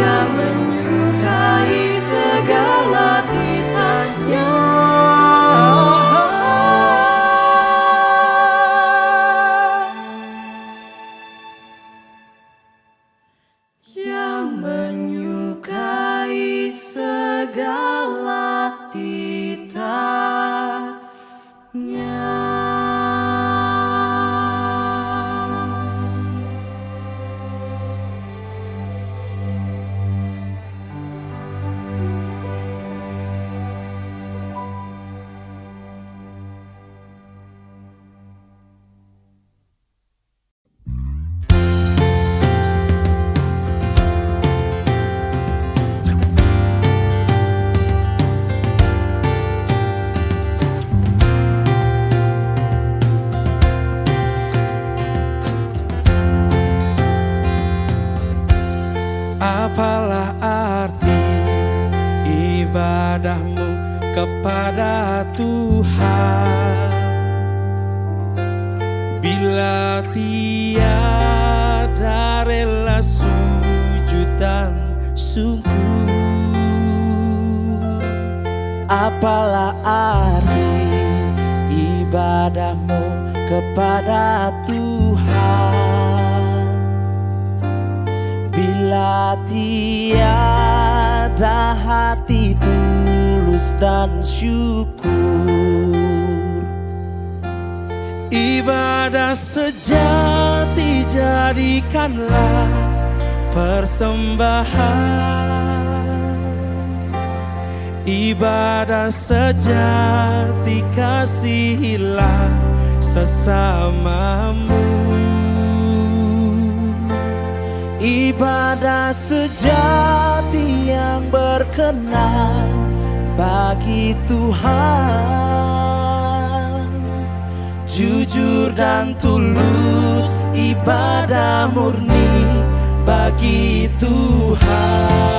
Yang menyukai Apalah arti ibadahmu kepada Tuhan bila tiada rela sujud dan syukur? Apalah arti ibadahmu kepada Tuhan bila tiada hati tulus dan syukur? Ibadah sejati jadikanlah persembahan, ibadah sejati kasihilah sesamamu. Ibadah sejati yang berkenan bagi Tuhan, jujur dan tulus, ibadah murni bagi Tuhan.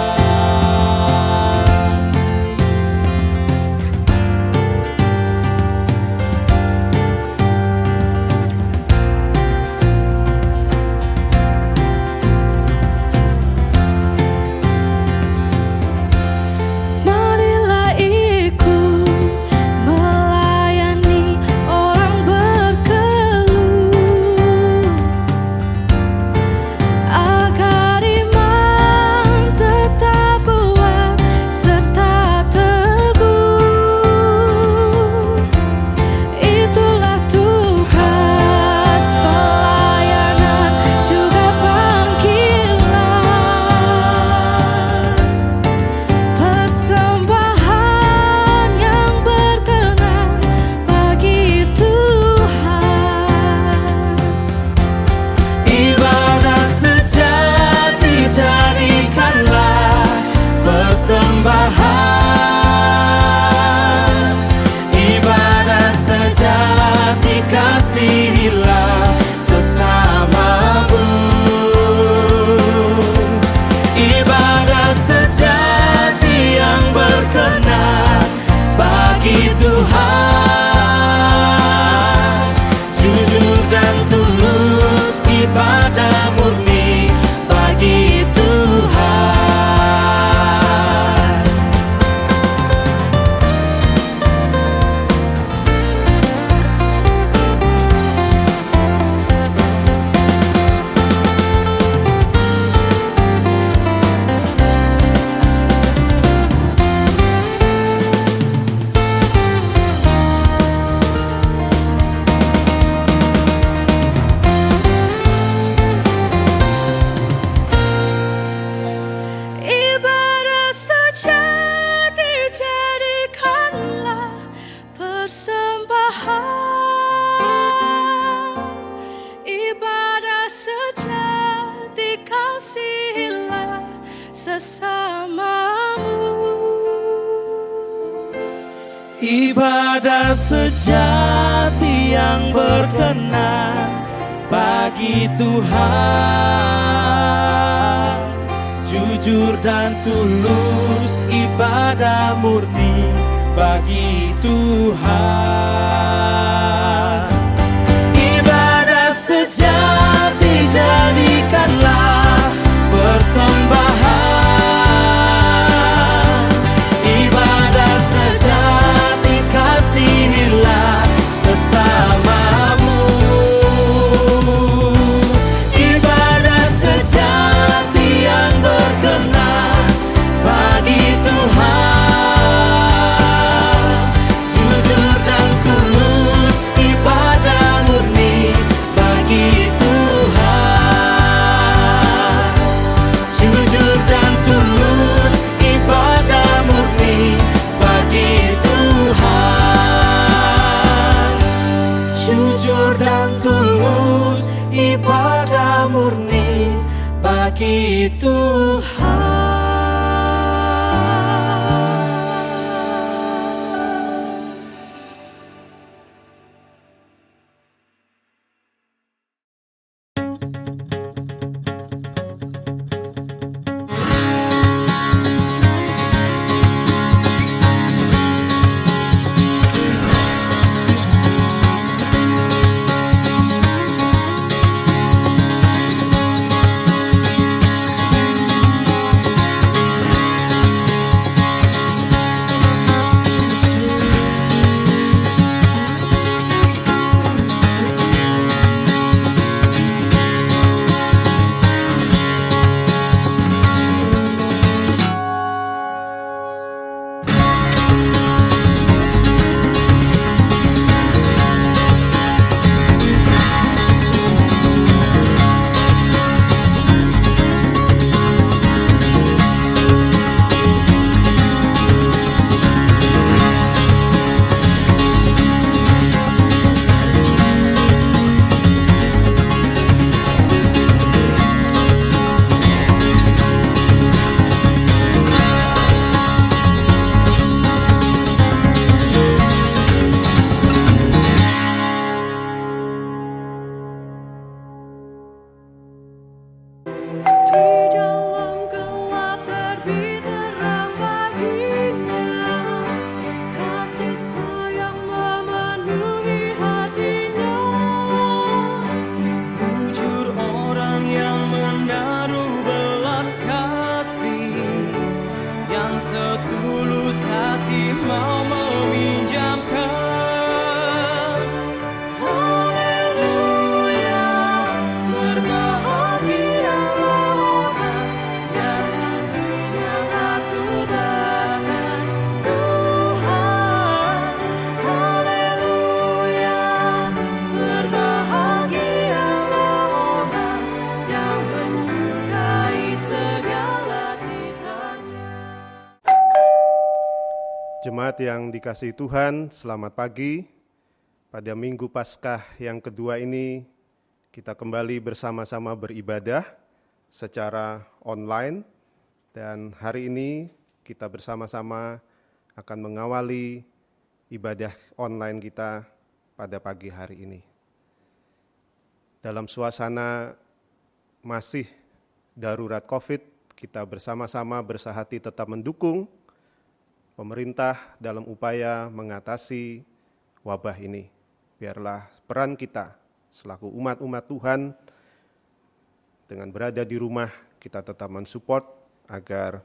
Ibadah sejati yang berkenan bagi Tuhan, jujur dan tulus, ibadah murni bagi Tuhan. Ibadah sejati jadikanlah persembahan, ibadah murni bagi Tuhan. yang setulus hati mau meminjamkan. Haleluya, berbahagialah orang yang hatinya takut akan Tuhan. Haleluya, berbahagialah orang yang menyukai segala titanya. Jemaat yang dikasihi Tuhan, selamat pagi. Pada Minggu Paskah yang kedua ini, kita kembali bersama-sama beribadah secara online. Dan hari ini kita bersama-sama akan mengawali ibadah online kita pada pagi hari ini. Dalam suasana masih darurat COVID, kita bersama-sama bersahati tetap mendukung pemerintah dalam upaya mengatasi wabah ini. Biarlah peran kita selaku umat-umat Tuhan dengan berada di rumah, kita tetap mensupport agar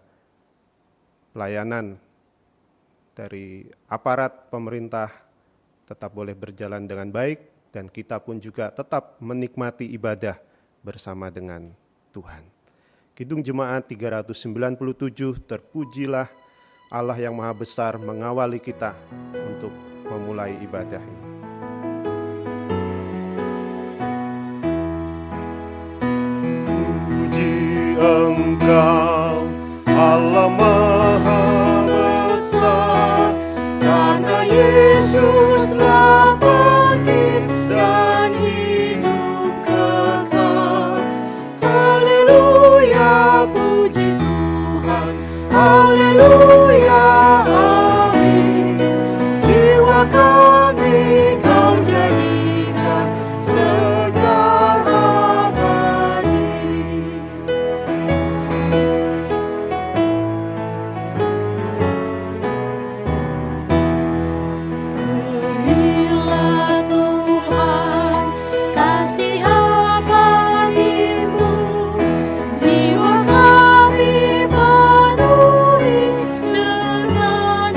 pelayanan dari aparat pemerintah tetap boleh berjalan dengan baik dan kita pun juga tetap menikmati ibadah bersama dengan Tuhan. Kidung Jemaat 397, terpujilah Allah yang Maha Besar mengawali kita untuk memulai ibadah ini. Puji Engkau, Allah Maha Besar, karena Yesus telah bangkit dan hidup kekal. Haleluya, puji Tuhan. Haleluya, amin. Jiwa kami Kau jadikan segar abadi. Berilah Tuhan kasih abadi-Mu, jiwa kami penuhi dengan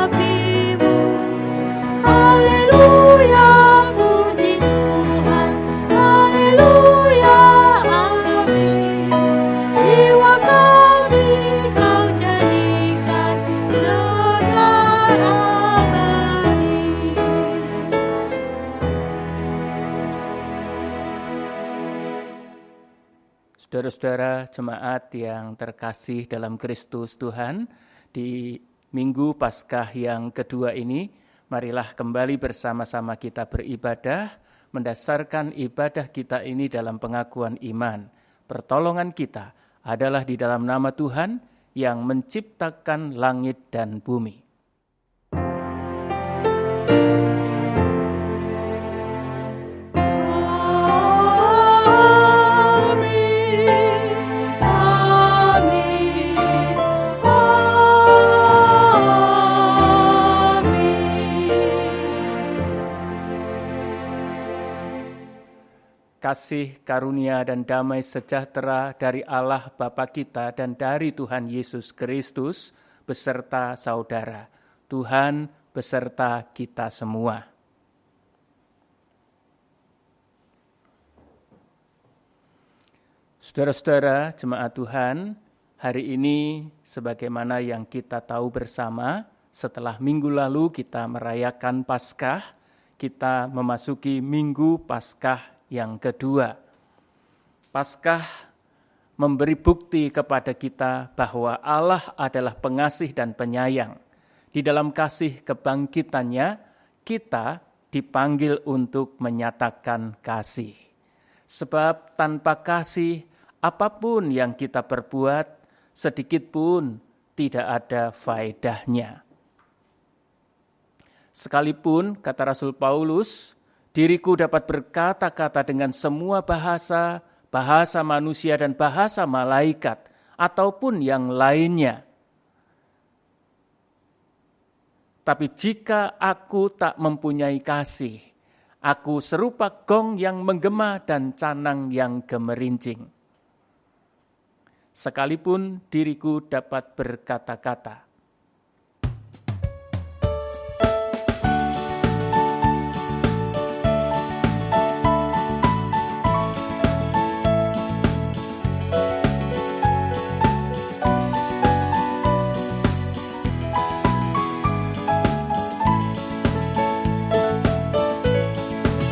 api-Mu. Haleluya, puji Tuhan. Haleluya, amin. Jiwa kami Kau jadikan segar abadi. Saudara-saudara jemaat yang terkasih dalam Kristus Tuhan, di Minggu Paskah yang kedua ini, marilah kembali bersama-sama kita beribadah, mendasarkan ibadah kita ini dalam pengakuan iman. Pertolongan kita adalah di dalam nama Tuhan yang menciptakan langit dan bumi. Kasih, karunia, dan damai sejahtera dari Allah Bapa kita dan dari Tuhan Yesus Kristus beserta saudara. Tuhan beserta kita semua. Saudara-saudara jemaat Tuhan, hari ini sebagaimana yang kita tahu bersama, setelah minggu lalu kita merayakan Paskah, kita memasuki Minggu Paskah yang kedua. Paskah memberi bukti kepada kita bahwa Allah adalah pengasih dan penyayang. Di dalam kasih kebangkitannya, kita dipanggil untuk menyatakan kasih. Sebab tanpa kasih, apapun yang kita perbuat, sedikit pun tidak ada faedahnya. Sekalipun, kata Rasul Paulus, diriku dapat berkata-kata dengan semua bahasa, bahasa manusia dan bahasa malaikat, ataupun yang lainnya. Tapi jika aku tak mempunyai kasih, aku serupa gong yang menggema dan canang yang gemerincing. sekalipun diriku dapat berkata-kata.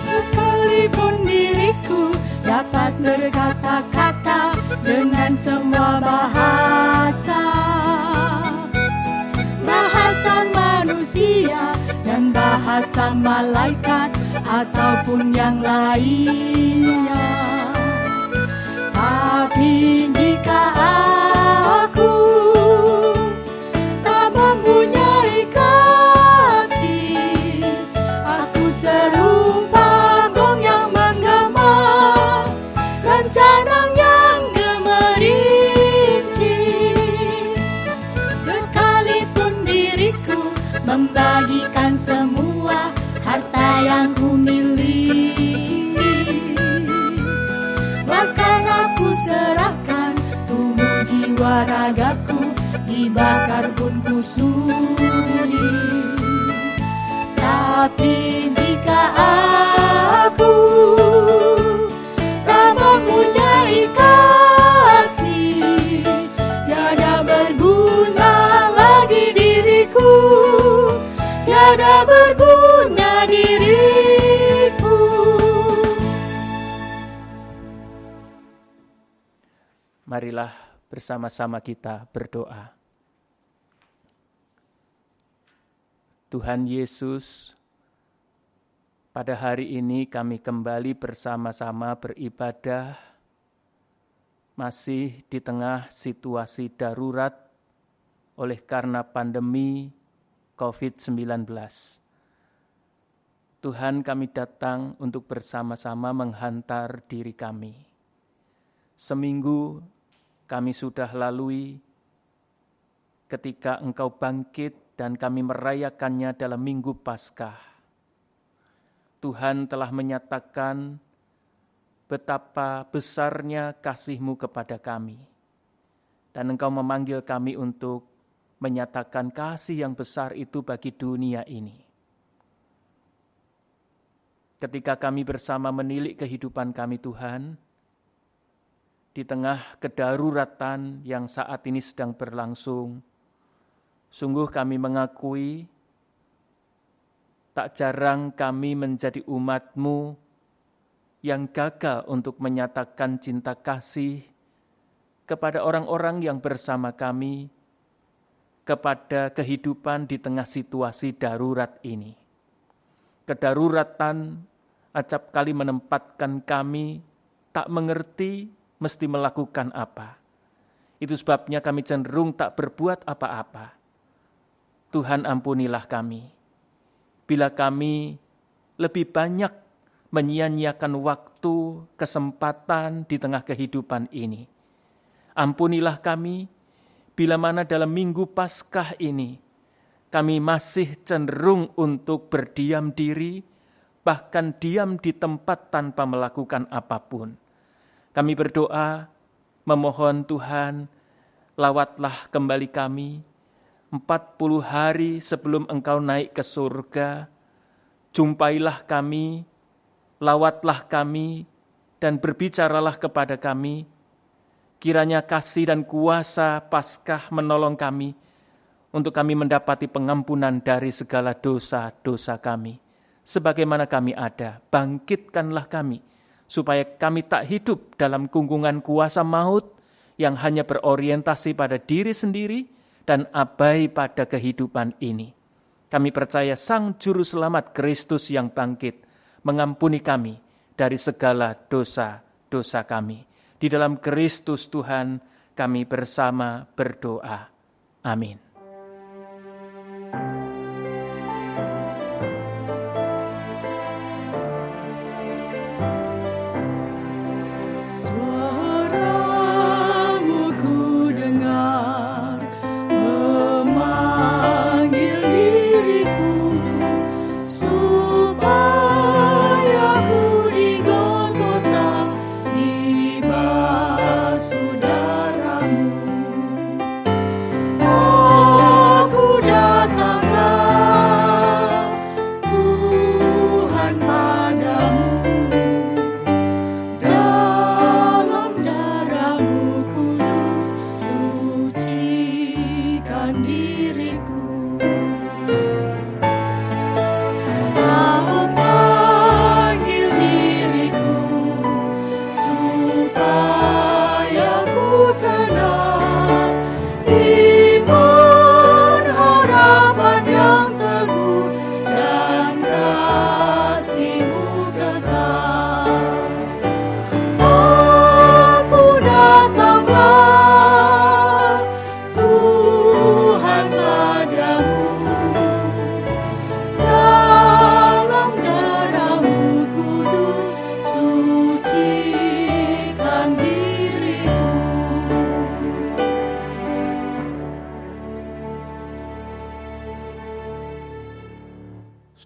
Sekalipun diriku dapat berkata-kata dengan semua bahasa manusia dan bahasa malaikat ataupun yang lainnya. Tapi jika aku tak mempunyai kasih, aku serupa gong yang menggema dan canang yang gemerinci. Sekalipun diriku membagikan semua harta yang kumiliki, bahkan aku serahkan tubuh jiwa ragaku, dibakar pun kusudi. Tapi jika aku tak mempunyai kasih, tiada berguna lagi diriku, tiada berguna diriku. Marilah bersama-sama kita berdoa. Tuhan Yesus, pada hari ini kami kembali bersama-sama beribadah, masih di tengah situasi darurat oleh karena pandemi COVID-19. Tuhan, kami datang untuk bersama-sama menghantar diri kami. Seminggu kami sudah lalui ketika Engkau bangkit dan kami merayakannya dalam Minggu Paskah. Tuhan telah menyatakan betapa besarnya kasih-Mu kepada kami. Dan Engkau memanggil kami untuk menyatakan kasih yang besar itu bagi dunia ini. Ketika kami bersama menilik kehidupan kami, Tuhan, di tengah kedaruratan yang saat ini sedang berlangsung, sungguh kami mengakui tak jarang kami menjadi umat-Mu yang gagal untuk menyatakan cinta kasih kepada orang-orang yang bersama kami, kepada kehidupan di tengah situasi darurat ini. Kedaruratan acap kali menempatkan kami tak mengerti mesti melakukan apa. Itu sebabnya kami cenderung tak berbuat apa-apa. Tuhan, ampunilah kami. Bila kami lebih banyak menyia-nyiakan waktu, kesempatan di tengah kehidupan ini. Ampunilah kami bila mana dalam Minggu Paskah ini kami masih cenderung untuk berdiam diri, bahkan diam di tempat tanpa melakukan apapun. Kami berdoa, memohon Tuhan, lawatlah kembali kami 40 hari sebelum Engkau naik ke surga. Jumpailah kami, lawatlah kami, dan berbicaralah kepada kami. Kiranya kasih dan kuasa Paskah menolong kami untuk kami mendapati pengampunan dari segala dosa-dosa kami. Sebagaimana kami ada, bangkitkanlah kami, supaya kami tak hidup dalam gunggungan kuasa maut yang hanya berorientasi pada diri sendiri dan abai pada kehidupan ini. Kami percaya Sang Juru Selamat Kristus yang bangkit mengampuni kami dari segala dosa-dosa kami. Di dalam Kristus Tuhan kami bersama berdoa. Amin. Suaramu ku dengar memanggil diriku supaya ku di Golgota dibasuh darah-Mu.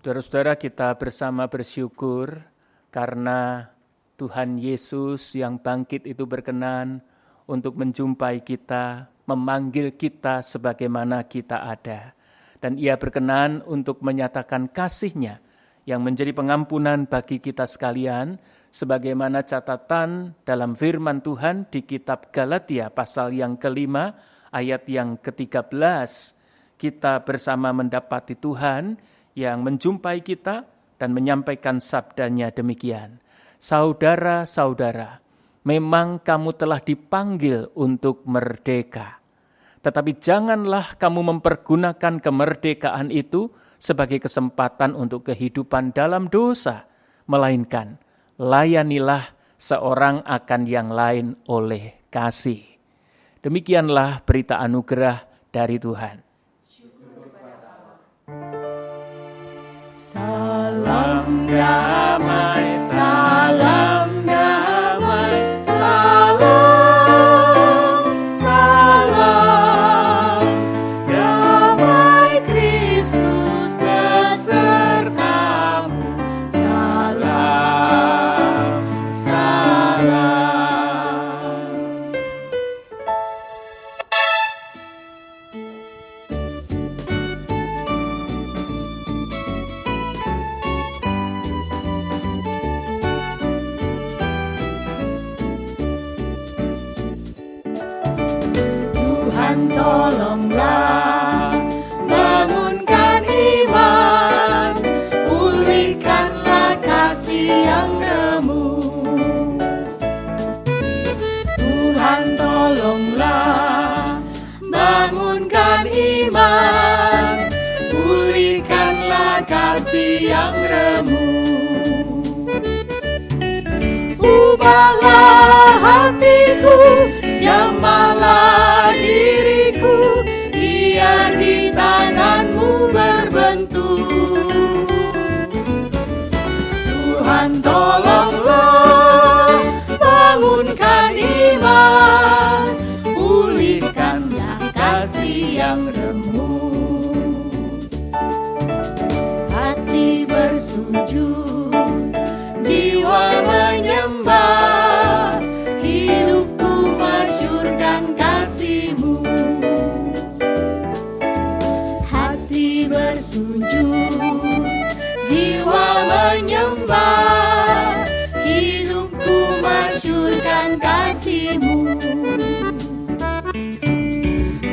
Saudara-saudara, kita bersama bersyukur karena Tuhan Yesus yang bangkit itu berkenan untuk menjumpai kita, memanggil kita sebagaimana kita ada. Dan Ia berkenan untuk menyatakan kasih-Nya yang menjadi pengampunan bagi kita sekalian, sebagaimana catatan dalam firman Tuhan di kitab Galatia pasal yang ke-5 ayat yang ke-13. Kita bersama mendapati Tuhan yang menjumpai kita dan menyampaikan sabdanya demikian. Saudara-saudara, memang kamu telah dipanggil untuk merdeka. Tetapi janganlah kamu mempergunakan kemerdekaan itu sebagai kesempatan untuk kehidupan dalam dosa, melainkan layanilah seorang akan yang lain oleh kasih. Demikianlah berita anugerah dari Tuhan. Salam damai, salam damai, salam, salam damai Kristus besertamu, salam, salam. Tuhan tolonglah, bangunkan iman, pulihkanlah kasih yang remuk. Tuhan tolonglah, bangunkan iman, pulihkanlah kasih yang remuk. Ubahlah hatiku, jamahlah diriku, biar di tanganmu berbentuk. Tuhan tolonglah, bangunkan iman, pulihkanlah kasih yang remuk. Hati bersujud, jiwa menyembah, hidupku masyurkan kasih-Mu. Hati bersujud, jiwa menyembah, hidupku masyurkan kasih-Mu.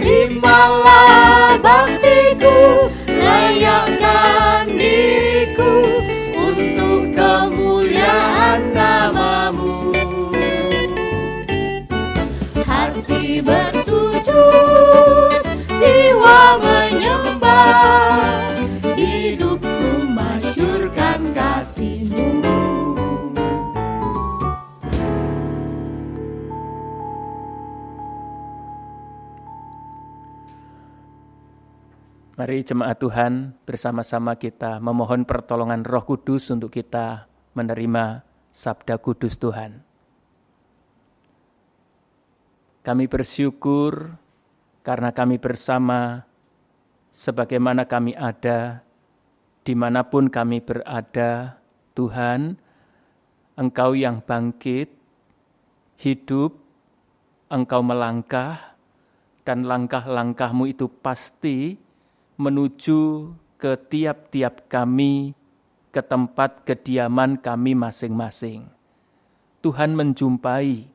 Terimalah baktiku, layakkan diriku untuk kemuliaan nama-Mu. Hati bersujud, jiwa menyembah, hidupku masyurkan kasih-Mu. Mari jemaat Tuhan bersama-sama kita memohon pertolongan Roh Kudus untuk kita menerima sabda kudus Tuhan. Kami bersyukur karena kami bersama sebagaimana kami ada, dimanapun kami berada, Tuhan, Engkau yang bangkit, hidup, Engkau melangkah, dan langkah-langkah-Mu itu pasti menuju ke tiap-tiap kami, ke tempat kediaman kami masing-masing. Tuhan menjumpai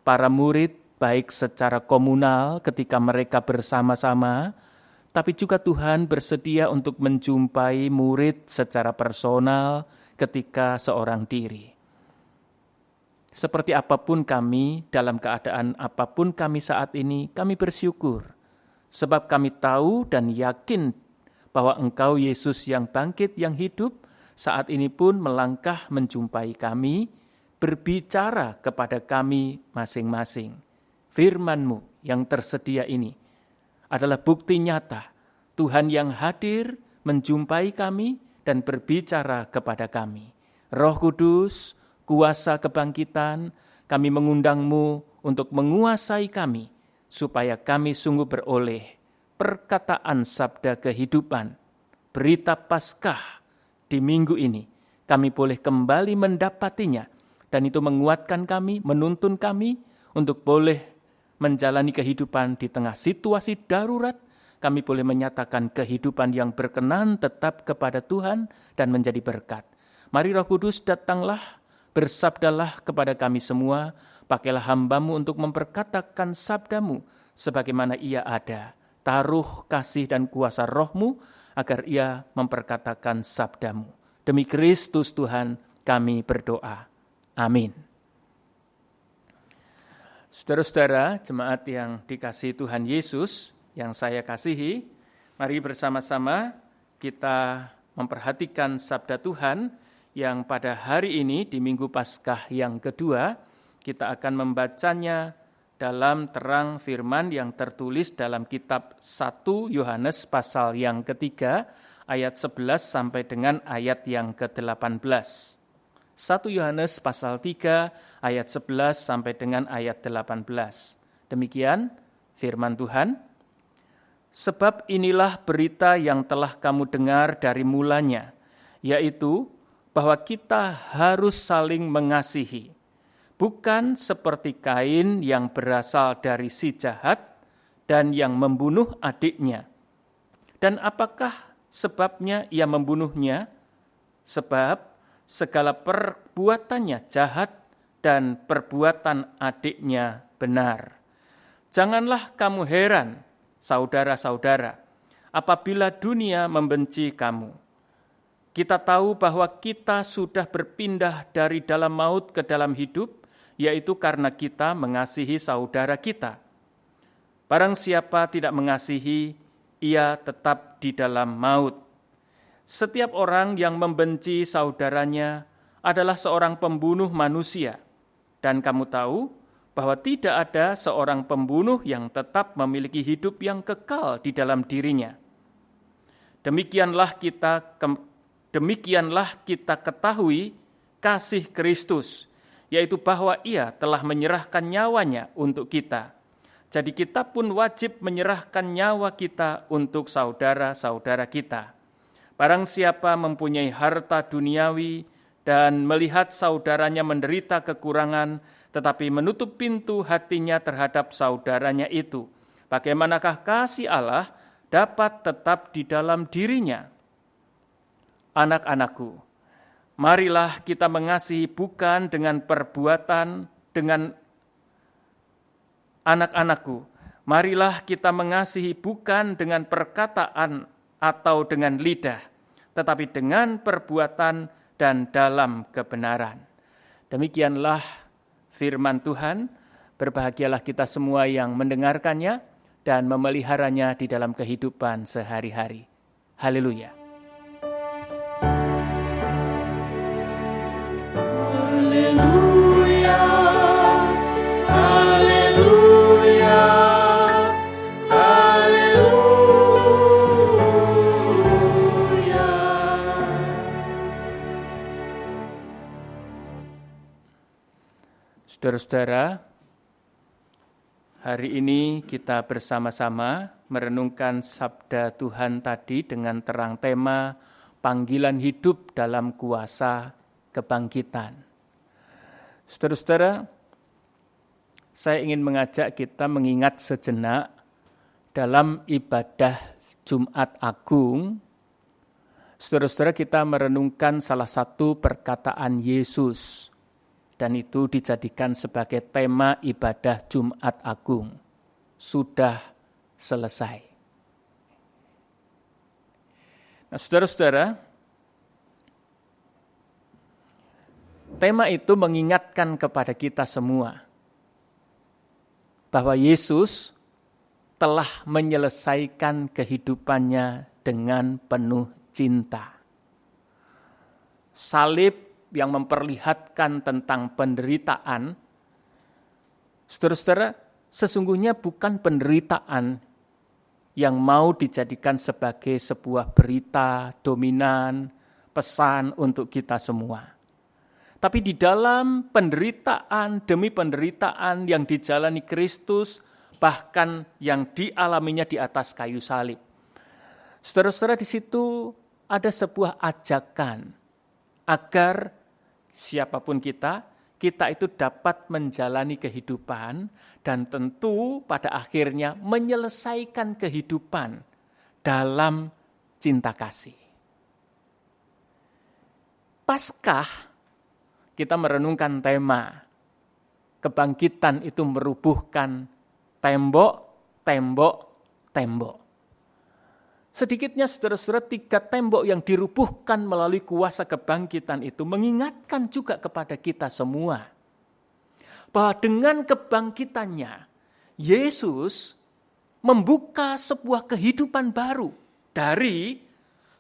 para murid baik secara komunal ketika mereka bersama-sama, tapi juga Tuhan bersedia untuk menjumpai murid secara personal ketika seorang diri. Seperti apapun kami, dalam keadaan apapun kami saat ini, kami bersyukur. Sebab kami tahu dan yakin bahwa Engkau Yesus yang bangkit, yang hidup, saat ini pun melangkah menjumpai kami, berbicara kepada kami masing-masing. Firman-Mu yang tersedia ini adalah bukti nyata Tuhan yang hadir menjumpai kami dan berbicara kepada kami. Roh Kudus, kuasa kebangkitan, kami mengundang-Mu untuk menguasai kami, supaya kami sungguh beroleh perkataan sabda kehidupan, berita Paskah di minggu ini kami boleh kembali mendapatinya, dan itu menguatkan kami, menuntun kami untuk boleh menjalani kehidupan di tengah situasi darurat. Kami boleh menyatakan kehidupan yang berkenan tetap kepada Tuhan dan menjadi berkat. Mari Roh Kudus datanglah, bersabdalah kepada kami semua, pakailah hamba-Mu untuk memperkatakan sabda-Mu sebagaimana ia ada. Taruh kasih dan kuasa Roh-Mu agar ia memperkatakan sabda-Mu. Demi Kristus Tuhan kami berdoa. Amin. Saudara-saudara, jemaat yang dikasihi Tuhan Yesus, yang saya kasihi, mari bersama-sama kita memperhatikan sabda Tuhan yang pada hari ini di Minggu Paskah yang kedua, kita akan membacanya dalam terang firman yang tertulis dalam kitab 1 Yohanes pasal yang ketiga, ayat 11 sampai dengan ayat yang ke-18. 1 Yohanes pasal 3, ayat 11 sampai dengan ayat 18. Demikian firman Tuhan. Sebab inilah berita yang telah kamu dengar dari mulanya, yaitu bahwa kita harus saling mengasihi. Bukan seperti Kain yang berasal dari si jahat dan yang membunuh adiknya. Dan apakah sebabnya ia membunuhnya? Sebab segala perbuatannya jahat dan perbuatan adiknya benar. Janganlah kamu heran, saudara-saudara, apabila dunia membenci kamu. Kita tahu bahwa kita sudah berpindah dari dalam maut ke dalam hidup, yaitu karena kita mengasihi saudara kita. Barang siapa tidak mengasihi, ia tetap di dalam maut. Setiap orang yang membenci saudaranya adalah seorang pembunuh manusia. Dan kamu tahu bahwa tidak ada seorang pembunuh yang tetap memiliki hidup yang kekal di dalam dirinya. Demikianlah kita ketahui kasih Kristus, yaitu bahwa ia telah menyerahkan nyawanya untuk kita. Jadi kita pun wajib menyerahkan nyawa kita untuk saudara-saudara kita. Barang siapa mempunyai harta duniawi dan melihat saudaranya menderita kekurangan, tetapi menutup pintu hatinya terhadap saudaranya itu, bagaimanakah kasih Allah dapat tetap di dalam dirinya? Anak-anakku, marilah kita mengasihi bukan dengan perbuatan, marilah kita mengasihi bukan dengan perkataan atau dengan lidah, tetapi dengan perbuatan dan dalam kebenaran. Demikianlah firman Tuhan. Berbahagialah kita semua yang mendengarkannya dan memeliharanya di dalam kehidupan sehari-hari. Haleluya. Haleluya, haleluya, haleluya. Saudara-saudara, hari ini kita bersama-sama merenungkan sabda Tuhan tadi dengan terang tema panggilan hidup dalam kuasa kebangkitan. Saudara-saudara, saya ingin mengajak kita mengingat sejenak dalam ibadah Jumat Agung. Saudara-saudara, kita merenungkan salah satu perkataan Yesus, dan itu dijadikan sebagai tema ibadah Jumat Agung. Sudah selesai. Nah, saudara-saudara, tema itu mengingatkan kepada kita semua bahwa Yesus telah menyelesaikan kehidupannya dengan penuh cinta. Salib yang memperlihatkan tentang penderitaan, saudara-saudara, sesungguhnya bukan penderitaan yang mau dijadikan sebagai sebuah berita dominan, pesan untuk kita semua. Tapi di dalam penderitaan demi penderitaan yang dijalani Kristus, bahkan yang dialaminya di atas kayu salib, saudara-saudara, di situ ada sebuah ajakan agar siapapun kita itu dapat menjalani kehidupan dan tentu pada akhirnya menyelesaikan kehidupan dalam cinta kasih. Paskah kita merenungkan tema kebangkitan itu merubuhkan tembok. Sedikitnya saudara-saudara 3 tembok yang dirubuhkan melalui kuasa kebangkitan itu mengingatkan juga kepada kita semua bahwa dengan kebangkitannya Yesus membuka sebuah kehidupan baru dari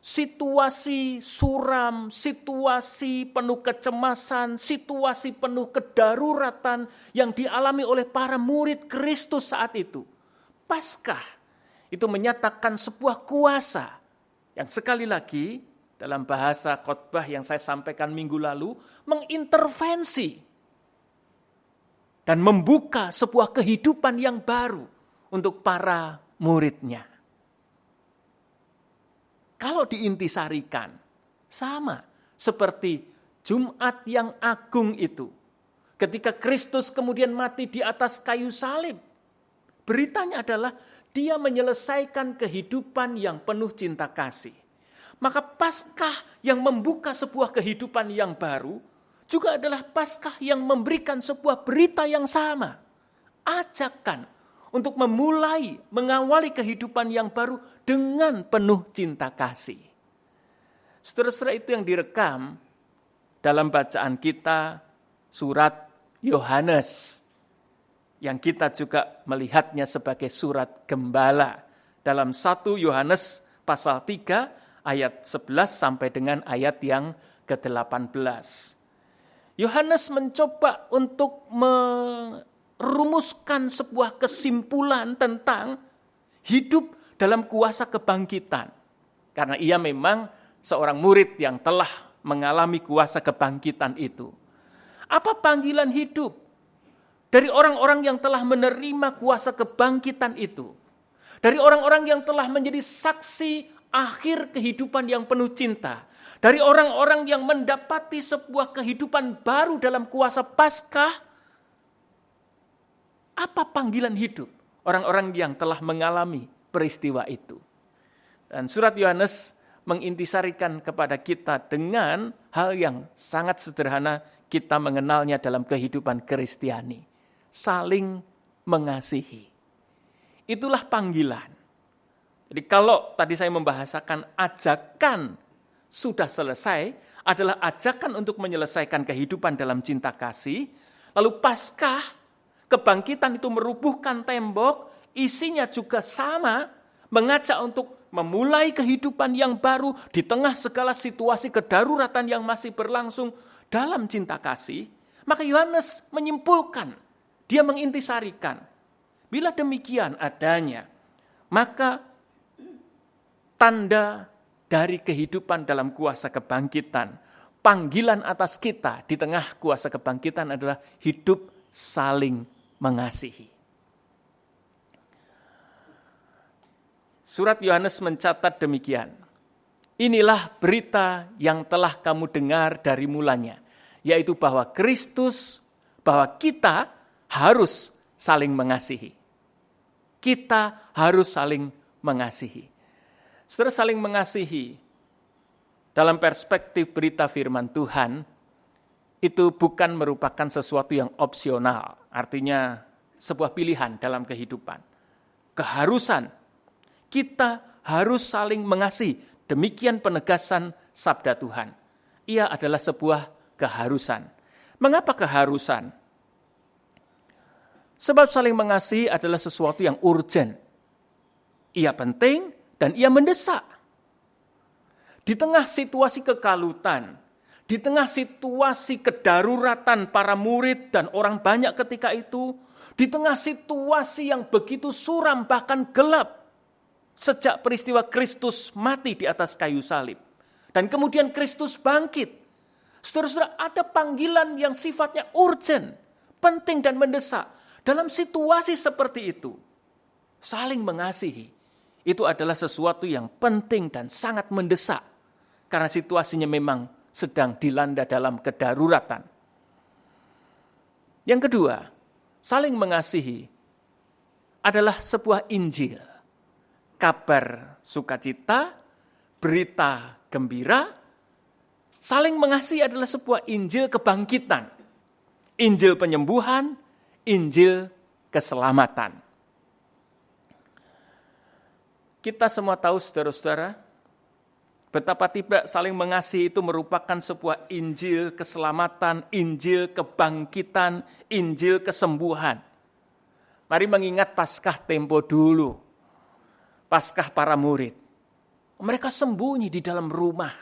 situasi suram, situasi penuh kecemasan, situasi penuh kedaruratan yang dialami oleh para murid Kristus saat itu. Paskah itu menyatakan sebuah kuasa yang sekali lagi dalam bahasa khotbah yang saya sampaikan minggu lalu mengintervensi dan membuka sebuah kehidupan yang baru untuk para muridnya. Kalau diintisarikan, sama seperti Jumat yang agung itu. Ketika Kristus kemudian mati di atas kayu salib, beritanya adalah Dia menyelesaikan kehidupan yang penuh cinta kasih. Maka Paskah yang membuka sebuah kehidupan yang baru juga adalah Paskah yang memberikan sebuah berita yang sama. Ajakan untuk mengawali kehidupan yang baru dengan penuh cinta kasih. Saudara-saudara, itu yang direkam dalam bacaan kita surat Yohanes, yang kita juga melihatnya sebagai surat gembala dalam 1 Yohanes pasal 3 ayat 11 sampai dengan ayat yang ke-18. Yohanes mencoba untuk merumuskan sebuah kesimpulan tentang hidup dalam kuasa kebangkitan. Karena ia memang seorang murid yang telah mengalami kuasa kebangkitan itu. Apa panggilan hidup dari orang-orang yang telah menerima kuasa kebangkitan itu? Dari orang-orang yang telah menjadi saksi akhir kehidupan yang penuh cinta. Dari orang-orang yang mendapati sebuah kehidupan baru dalam kuasa Paskah. Apa panggilan hidup orang-orang yang telah mengalami peristiwa itu? Dan surat Yohanes mengintisarikan kepada kita dengan hal yang sangat sederhana kita mengenalnya dalam kehidupan Kristiani. Saling mengasihi. Itulah panggilan. Jadi kalau tadi saya membahasakan ajakan sudah selesai, adalah ajakan untuk menyelesaikan kehidupan dalam cinta kasih. Lalu Paskah, kebangkitan itu merubuhkan tembok, isinya juga sama, mengajak untuk memulai kehidupan yang baru di tengah segala situasi kedaruratan yang masih berlangsung dalam cinta kasih. Maka Yohanes menyimpulkan, dia mengintisarikan, bila demikian adanya, maka tanda dari kehidupan dalam kuasa kebangkitan, panggilan atas kita di tengah kuasa kebangkitan adalah hidup saling mengasihi. Surat Yohanes mencatat demikian, inilah berita yang telah kamu dengar dari mulanya, yaitu bahwa kita harus saling mengasihi. Kita harus saling mengasihi. Saudara, saling mengasihi dalam perspektif berita firman Tuhan itu bukan merupakan sesuatu yang opsional, artinya sebuah pilihan dalam kehidupan. Keharusan, kita harus saling mengasihi. Demikian penegasan sabda Tuhan. Ia adalah sebuah keharusan. Mengapa keharusan? Sebab saling mengasihi adalah sesuatu yang urgent. Ia penting dan ia mendesak. Di tengah situasi kekalutan, di tengah situasi kedaruratan para murid dan orang banyak ketika itu, di tengah situasi yang begitu suram bahkan gelap, sejak peristiwa Kristus mati di atas kayu salib, dan kemudian Kristus bangkit. Saudara-saudara, ada panggilan yang sifatnya urgent, penting dan mendesak. Dalam situasi seperti itu, saling mengasihi, itu adalah sesuatu yang penting dan sangat mendesak. karena situasinya memang sedang dilanda dalam kedaruratan. Yang kedua, saling mengasihi adalah sebuah Injil. Kabar sukacita, berita gembira. Saling mengasihi adalah sebuah Injil kebangkitan. Injil penyembuhan, Injil keselamatan. Kita semua tahu, saudara-saudara, betapa tidak saling mengasihi itu merupakan sebuah Injil keselamatan, Injil kebangkitan, Injil kesembuhan. Mari mengingat Paskah tempo dulu. Paskah para murid. Mereka sembunyi di dalam rumah.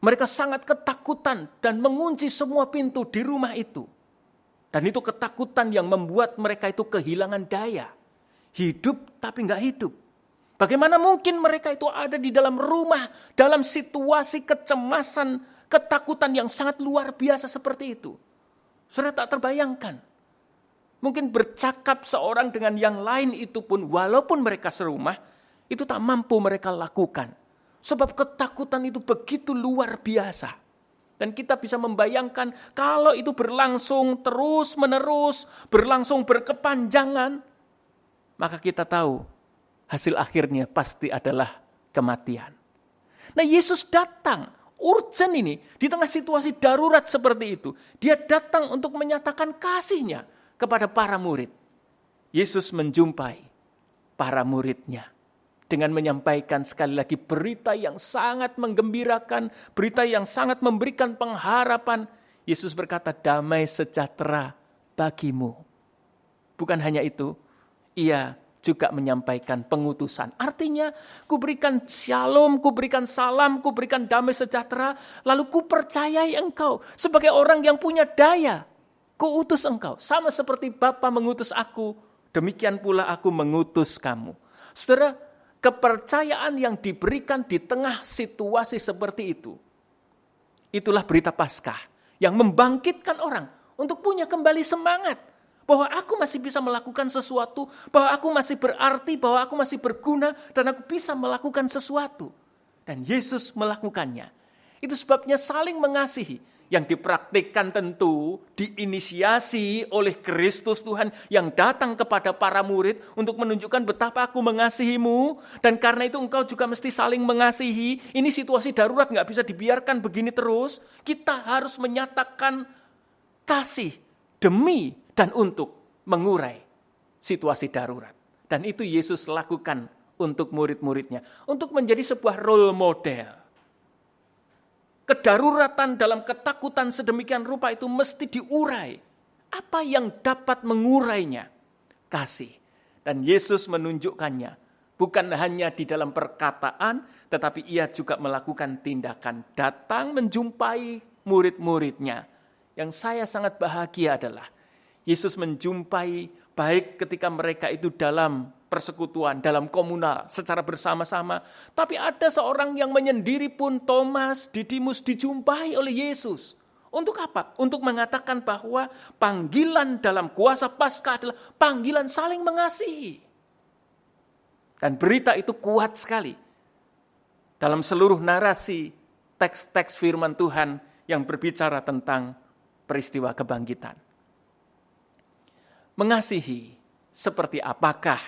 Mereka sangat ketakutan dan mengunci semua pintu di rumah itu. Dan itu ketakutan yang membuat mereka itu kehilangan daya. Hidup tapi nggak hidup. Bagaimana mungkin mereka itu ada di dalam rumah, dalam situasi kecemasan, ketakutan yang sangat luar biasa seperti itu. Saudara tak terbayangkan. Mungkin bercakap seorang dengan yang lain itu pun, walaupun mereka serumah, itu tak mampu mereka lakukan. Sebab ketakutan itu begitu luar biasa. Dan kita bisa membayangkan kalau itu berlangsung terus-menerus, berlangsung berkepanjangan, maka kita tahu, hasil akhirnya pasti adalah kematian. Nah, Yesus datang, urgent ini, di tengah situasi darurat seperti itu. Dia datang untuk menyatakan kasih-Nya kepada para murid. Yesus menjumpai para murid-Nya dengan menyampaikan sekali lagi berita yang sangat menggembirakan, berita yang sangat memberikan pengharapan. Yesus berkata, damai sejahtera bagimu. Bukan hanya itu, Ia juga menyampaikan pengutusan. Artinya, kuberikan shalom, kuberikan salam, kuberikan damai sejahtera, lalu kupercayai engkau sebagai orang yang punya daya. Kuutus engkau, sama seperti Bapa mengutus aku, demikian pula aku mengutus kamu. Saudara, kepercayaan yang diberikan di tengah situasi seperti itu, itulah berita Paskah yang membangkitkan orang untuk punya kembali semangat. Bahwa aku masih bisa melakukan sesuatu, bahwa aku masih berarti, bahwa aku masih berguna, dan aku bisa melakukan sesuatu. Dan Yesus melakukannya. Itu sebabnya saling mengasihi, yang dipraktikkan tentu diinisiasi oleh Kristus Tuhan yang datang kepada para murid untuk menunjukkan betapa aku mengasihimu, dan karena itu engkau juga mesti saling mengasihi. Ini situasi darurat, gak bisa dibiarkan begini terus. Kita harus menyatakan kasih demi dan untuk mengurai situasi darurat. Dan itu Yesus lakukan untuk murid-muridnya. Untuk menjadi sebuah role model. Kedaruratan dalam ketakutan sedemikian rupa itu mesti diurai. Apa yang dapat mengurainya? Kasih. Dan Yesus menunjukkannya. Bukan hanya di dalam perkataan, tetapi Ia juga melakukan tindakan. Datang menjumpai murid-muridnya. Yang saya sangat bahagia adalah Yesus menjumpai baik ketika mereka itu dalam persekutuan, dalam komunal, secara bersama-sama. Tapi ada seorang yang menyendiri pun, Thomas, Didimus, dijumpai oleh Yesus. Untuk apa? Untuk mengatakan bahwa panggilan dalam kuasa Paskah adalah panggilan saling mengasihi. Dan berita itu kuat sekali. Dalam seluruh narasi teks-teks firman Tuhan yang berbicara tentang peristiwa kebangkitan. Mengasihi seperti apakah?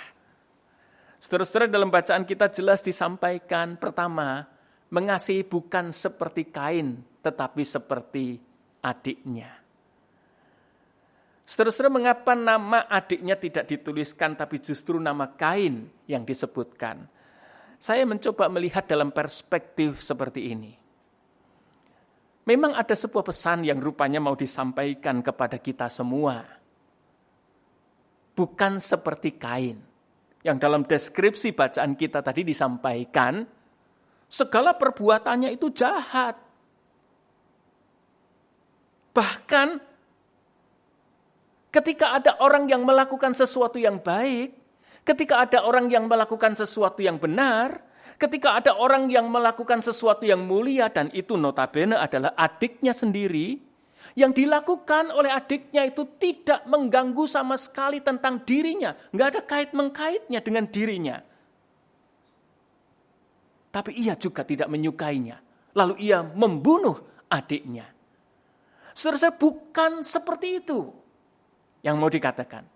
Saudara-saudara, dalam bacaan kita jelas disampaikan, pertama, mengasihi bukan seperti Kain, tetapi seperti adiknya. Saudara-saudara, mengapa nama adiknya tidak dituliskan, tapi justru nama Kain yang disebutkan? Saya mencoba melihat dalam perspektif seperti ini. Memang ada sebuah pesan yang rupanya mau disampaikan kepada kita semua. Bukan seperti Kain. Yang dalam deskripsi bacaan kita tadi disampaikan, segala perbuatannya itu jahat. Bahkan ketika ada orang yang melakukan sesuatu yang baik, ketika ada orang yang melakukan sesuatu yang benar, ketika ada orang yang melakukan sesuatu yang mulia, dan itu notabene adalah adiknya sendiri, yang dilakukan oleh adiknya itu tidak mengganggu sama sekali tentang dirinya. Nggak ada kait-mengkaitnya dengan dirinya. Tapi ia juga tidak menyukainya. lalu ia membunuh adiknya. Saudara, bukan seperti itu yang mau dikatakan.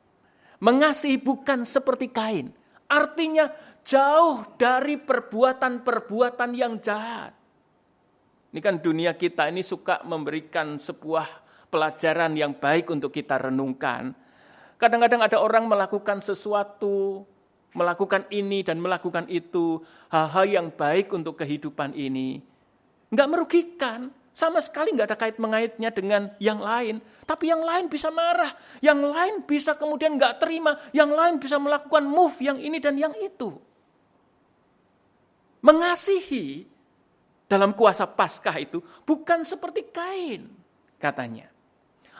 Mengasihi bukan seperti Kain. Artinya jauh dari perbuatan-perbuatan yang jahat. Ini kan dunia kita ini suka memberikan sebuah pelajaran yang baik untuk kita renungkan. Kadang-kadang ada orang melakukan sesuatu, melakukan ini dan melakukan itu, hal-hal yang baik untuk kehidupan ini. Nggak merugikan, sama sekali nggak ada kait-mengaitnya dengan yang lain. Tapi yang lain bisa marah, yang lain bisa kemudian nggak terima, yang lain bisa melakukan move yang ini dan yang itu. Mengasihi dalam kuasa Paskah itu bukan seperti Kain, katanya.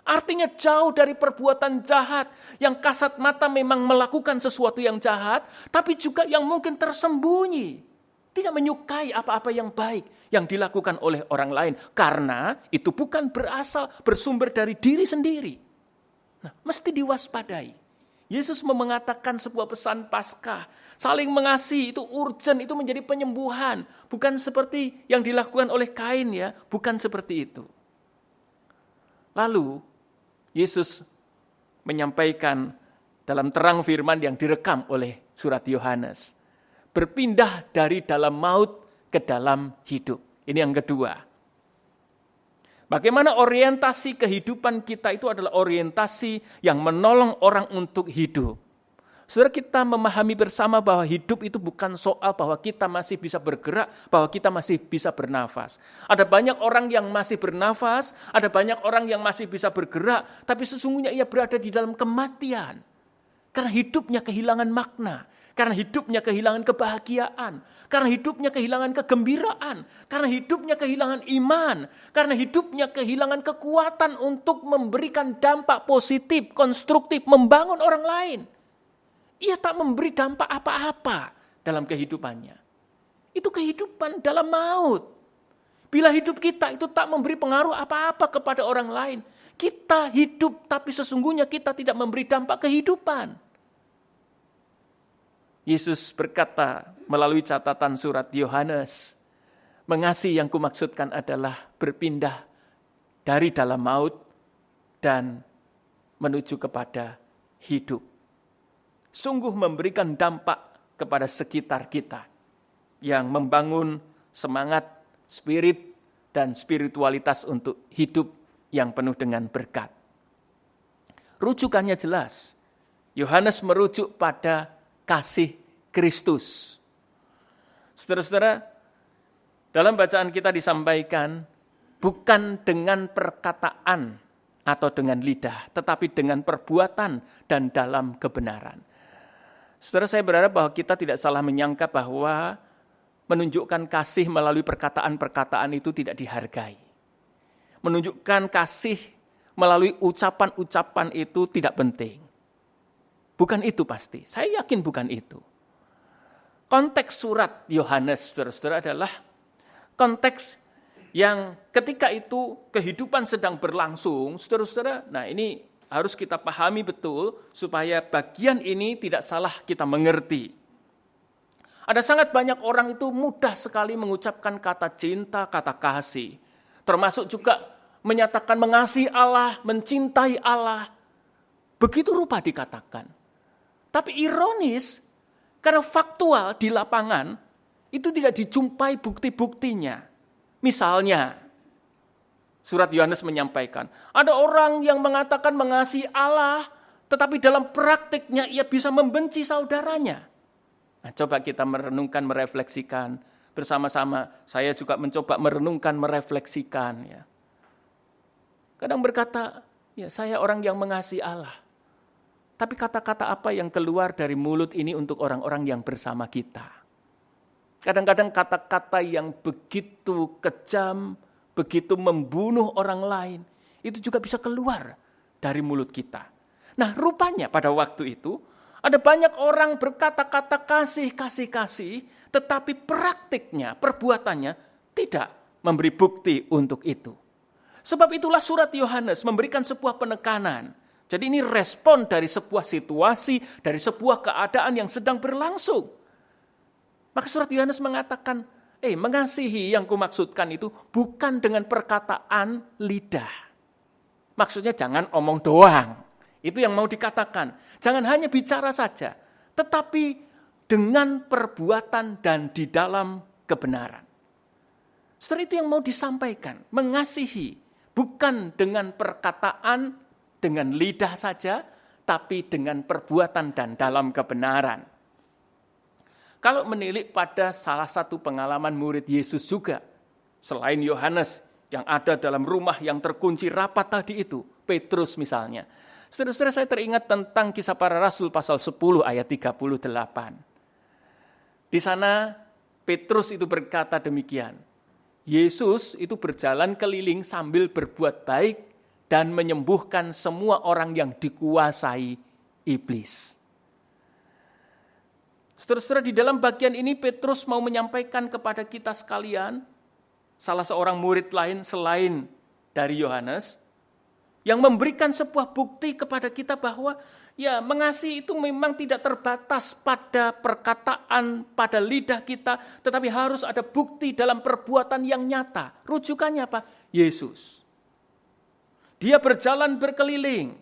Artinya jauh dari perbuatan jahat yang kasat mata memang melakukan sesuatu yang jahat, tapi juga yang mungkin tersembunyi. Tidak menyukai apa-apa yang baik yang dilakukan oleh orang lain. Karena itu bukan bersumber dari diri sendiri. Nah, mesti diwaspadai. Yesus mengatakan sebuah pesan Paskah. Saling mengasihi itu urgent, itu menjadi penyembuhan. Bukan seperti yang dilakukan oleh Kain ya. Bukan seperti itu. Lalu Yesus menyampaikan dalam terang firman yang direkam oleh surat Yohanes. Berpindah dari dalam maut ke dalam hidup. Ini yang kedua. Bagaimana orientasi kehidupan kita itu adalah orientasi yang menolong orang untuk hidup. Saudara, kita memahami bersama bahwa hidup itu bukan soal bahwa kita masih bisa bergerak, bahwa kita masih bisa bernafas. Ada banyak orang yang masih bernafas, ada banyak orang yang masih bisa bergerak, tapi sesungguhnya ia berada di dalam kematian. Karena hidupnya kehilangan makna. Karena hidupnya kehilangan kebahagiaan. Karena hidupnya kehilangan kegembiraan. Karena hidupnya kehilangan iman. Karena hidupnya kehilangan kekuatan untuk memberikan dampak positif, konstruktif, membangun orang lain. Ia tak memberi dampak apa-apa dalam kehidupannya. Itu kehidupan dalam maut. Bila hidup kita itu tak memberi pengaruh apa-apa kepada orang lain, kita hidup tapi sesungguhnya kita tidak memberi dampak kehidupan. Yesus berkata melalui catatan surat Yohanes, mengasihi yang kumaksudkan adalah berpindah dari dalam maut dan menuju kepada hidup. Sungguh memberikan dampak kepada sekitar kita yang membangun semangat, spirit, dan spiritualitas untuk hidup yang penuh dengan berkat. Rujukannya jelas. Yohanes merujuk pada kasih Kristus. Saudara-saudara, dalam bacaan kita disampaikan bukan dengan perkataan atau dengan lidah, tetapi dengan perbuatan dan dalam kebenaran. Saudara, saya berharap bahwa kita tidak salah menyangka bahwa menunjukkan kasih melalui perkataan-perkataan itu tidak dihargai. Menunjukkan kasih melalui ucapan-ucapan itu tidak penting. Bukan itu pasti, saya yakin bukan itu. Konteks surat Yohanes, saudara-saudara, adalah konteks yang ketika itu kehidupan sedang berlangsung, saudara-saudara, nah ini harus kita pahami betul supaya bagian ini tidak salah kita mengerti. Ada sangat banyak orang itu mudah sekali mengucapkan kata cinta, kata kasih. Termasuk juga menyatakan mengasihi Allah, mencintai Allah. Begitu rupa dikatakan. Tapi ironis, karena faktual di lapangan, itu tidak dijumpai bukti-buktinya. Misalnya, surat Yohanes menyampaikan, ada orang yang mengatakan mengasihi Allah, tetapi dalam praktiknya ia bisa membenci saudaranya. Nah, coba kita merenungkan, merefleksikan bersama-sama. Saya juga mencoba merenungkan, merefleksikan. Ya. Kadang berkata, ya saya orang yang mengasihi Allah. Tapi kata-kata apa yang keluar dari mulut ini untuk orang-orang yang bersama kita? Kadang-kadang kata-kata yang begitu kejam, begitu membunuh orang lain, itu juga bisa keluar dari mulut kita. Nah, rupanya pada waktu itu, ada banyak orang berkata-kata kasih, tetapi praktiknya, perbuatannya tidak memberi bukti untuk itu. Sebab itulah surat Yohanes memberikan sebuah penekanan. Jadi ini respon dari sebuah situasi, dari sebuah keadaan yang sedang berlangsung. Maka surat Yohanes mengatakan, Mengasihi yang kumaksudkan itu bukan dengan perkataan lidah. Maksudnya jangan omong doang. Itu yang mau dikatakan. Jangan hanya bicara saja, tetapi dengan perbuatan dan di dalam kebenaran. Setelah itu yang mau disampaikan, mengasihi bukan dengan perkataan, dengan lidah saja, tapi dengan perbuatan dan dalam kebenaran. Kalau menilik pada salah satu pengalaman murid Yesus juga, selain Yohanes yang ada dalam rumah yang terkunci rapat tadi itu, Petrus misalnya. Saudara-saudara, saya teringat tentang Kisah Para Rasul pasal 10 ayat 38. Di sana Petrus itu berkata demikian, Yesus itu berjalan keliling sambil berbuat baik dan menyembuhkan semua orang yang dikuasai iblis. Saudara-saudara, di dalam bagian ini Petrus mau menyampaikan kepada kita sekalian, salah seorang murid lain selain dari Yohanes, yang memberikan sebuah bukti kepada kita bahwa mengasihi itu memang tidak terbatas pada perkataan, pada lidah kita, tetapi harus ada bukti dalam perbuatan yang nyata. Rujukannya apa? Yesus. Dia berjalan berkeliling,